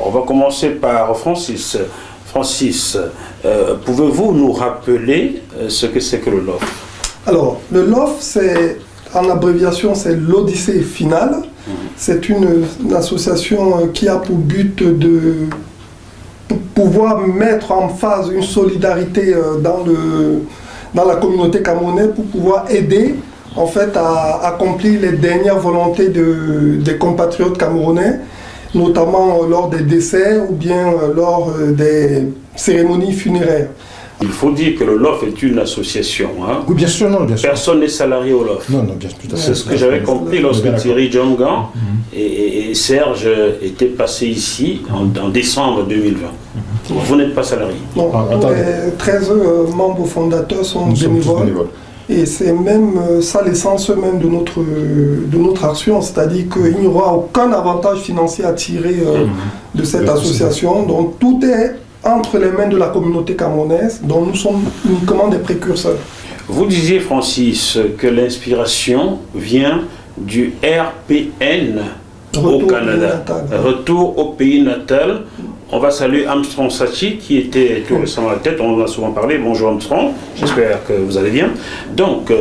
on va commencer par Francis. Francis, pouvez-vous nous rappeler ce que c'est que le LOF? Alors, le LOF, c'est, en abréviation, c'est l'Odyssée finale. C'est une association qui a pour but de pouvoir mettre en phase une solidarité dans la communauté camerounaise pour pouvoir aider en fait à accomplir les dernières volontés des compatriotes camerounais, notamment lors des décès ou bien lors des cérémonies funéraires. Il faut dire que le LOF est une association. Hein. Oui, bien sûr, non, bien sûr. Personne n'est salarié au LOF. Non, non, bien sûr. C'est ce que j'avais compris lorsque Thierry Djongan et Serge étaient passés ici en décembre 2020. Vous n'êtes pas salarié. Non, les 13 membres fondateurs sont bénévoles. Et c'est même ça l'essence même de notre action, c'est-à-dire qu'il n'y aura aucun avantage financier à tirer de cette association. Donc tout est entre les mains de la communauté camerounaise, dont nous sommes uniquement des précurseurs. Vous disiez, Francis, que l'inspiration vient du RPN au Canada. Retour au pays natal. On va saluer Armstrong Sachi, qui était tout récemment à la tête. On en a souvent parlé. Bonjour Armstrong, j'espère que vous allez bien. Donc,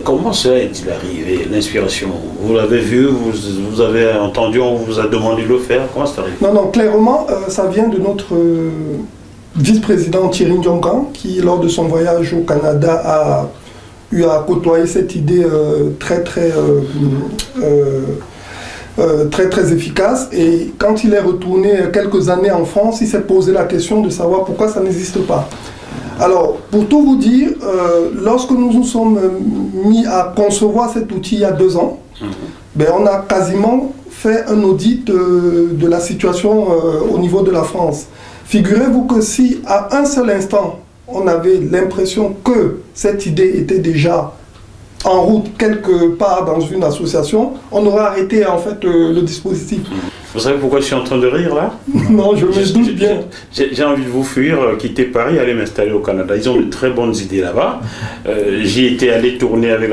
comment cela est-il arrivé, l'inspiration? Vous l'avez vu, vous avez entendu, on vous a demandé de le faire. Comment c'est arrivé? Non, clairement, ça vient de notre vice-président Thierry Djongan, qui, lors de son voyage au Canada, a eu à côtoyer cette idée très efficace. Et quand il est retourné quelques années en France, il s'est posé la question de savoir pourquoi ça n'existe pas. Alors, pour tout vous dire, lorsque nous nous sommes mis à concevoir cet outil il y a 2 ans, on a quasiment fait un audit de la situation au niveau de la France. Figurez-vous que si à un seul instant, on avait l'impression que cette idée était déjà en route quelque part dans une association, on aurait arrêté en fait le dispositif. Vous savez pourquoi je suis en train de rire là? Non, je me doute bien. J'ai envie de vous fuir, quitter Paris, aller m'installer au Canada. Ils ont de très bonnes idées là-bas. J'y étais allé tourner avec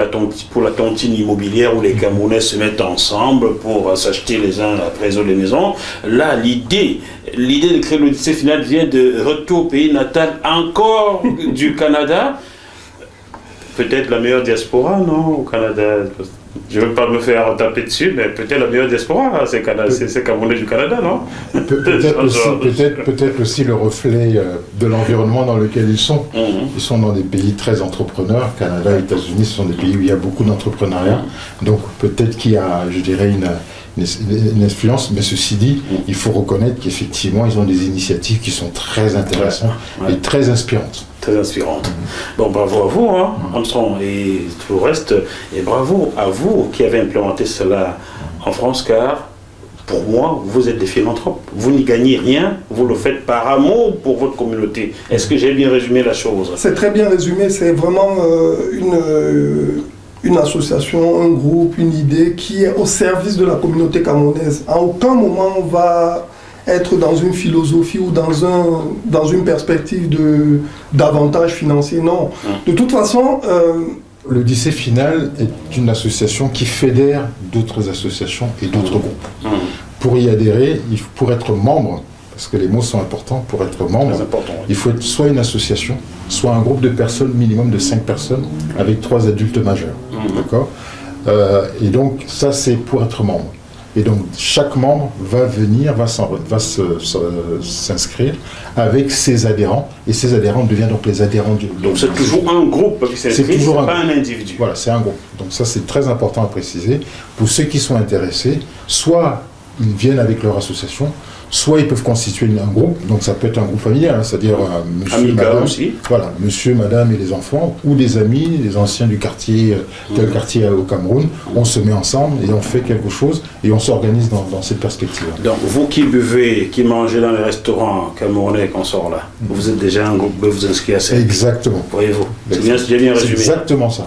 pour la tontine immobilière où les Camerounais se mettent ensemble pour s'acheter les uns après les autres les maisons. Là, l'idée de créer l'Odyssée finale vient de retour au pays natal encore du Canada. Peut-être la meilleure diaspora, non, au Canada. Je ne veux pas me faire taper dessus, mais peut-être la meilleure diaspora, c'est Camerounais du Canada, non? Peut-être aussi le reflet de l'environnement dans lequel ils sont. Ils sont dans des pays très entrepreneurs. Canada, États-Unis, ce sont des pays où il y a beaucoup d'entrepreneuriat. Donc peut-être qu'il y a, je dirais, une influence, mais ceci dit, il faut reconnaître qu'effectivement, ils ont des initiatives qui sont très intéressantes et très inspirantes. Très inspirante. Bon, bravo à vous, hein, Armstrong, et tout le reste, et bravo à vous qui avez implémenté cela en France, car pour moi, vous êtes des philanthropes. Vous n'y gagnez rien, vous le faites par amour pour votre communauté. Est-ce que j'ai bien résumé la chose? C'est très bien résumé, c'est vraiment une association, un groupe, une idée qui est au service de la communauté camerounaise. À aucun moment on va être dans une philosophie ou dans une perspective d'avantage financier, non. De toute façon... L'Odyssée finale est une association qui fédère d'autres associations et d'autres groupes. Pour y adhérer, pour être membre, parce que les mots sont importants, pour être membre, il faut être soit une association, soit un groupe de personnes, minimum de 5 personnes, avec 3 adultes majeurs. D'accord? Et donc, ça c'est pour être membre. Et donc, chaque membre va venir, va s'inscrire avec ses adhérents, et ses adhérents deviennent donc les adhérents du... Donc, c'est toujours un groupe qui s'inscrit, c'est pas un individu. Voilà, c'est un groupe. Donc ça, c'est très important à préciser. Pour ceux qui sont intéressés, soit ils viennent avec leur association, soit ils peuvent constituer un groupe, donc ça peut être un groupe familial, hein, c'est-à-dire monsieur, madame, aussi. Voilà, monsieur, madame et les enfants, ou des amis, des anciens du quartier, tel quartier au Cameroun, on se met ensemble et on fait quelque chose et on s'organise dans cette perspective. Donc vous qui buvez, qui mangez dans les restaurants camerounais qu'on sort là, vous êtes déjà un groupe, vous vous inscrivez à ça. Exactement. Voyez-vous, c'est bien résumé. C'est exactement ça.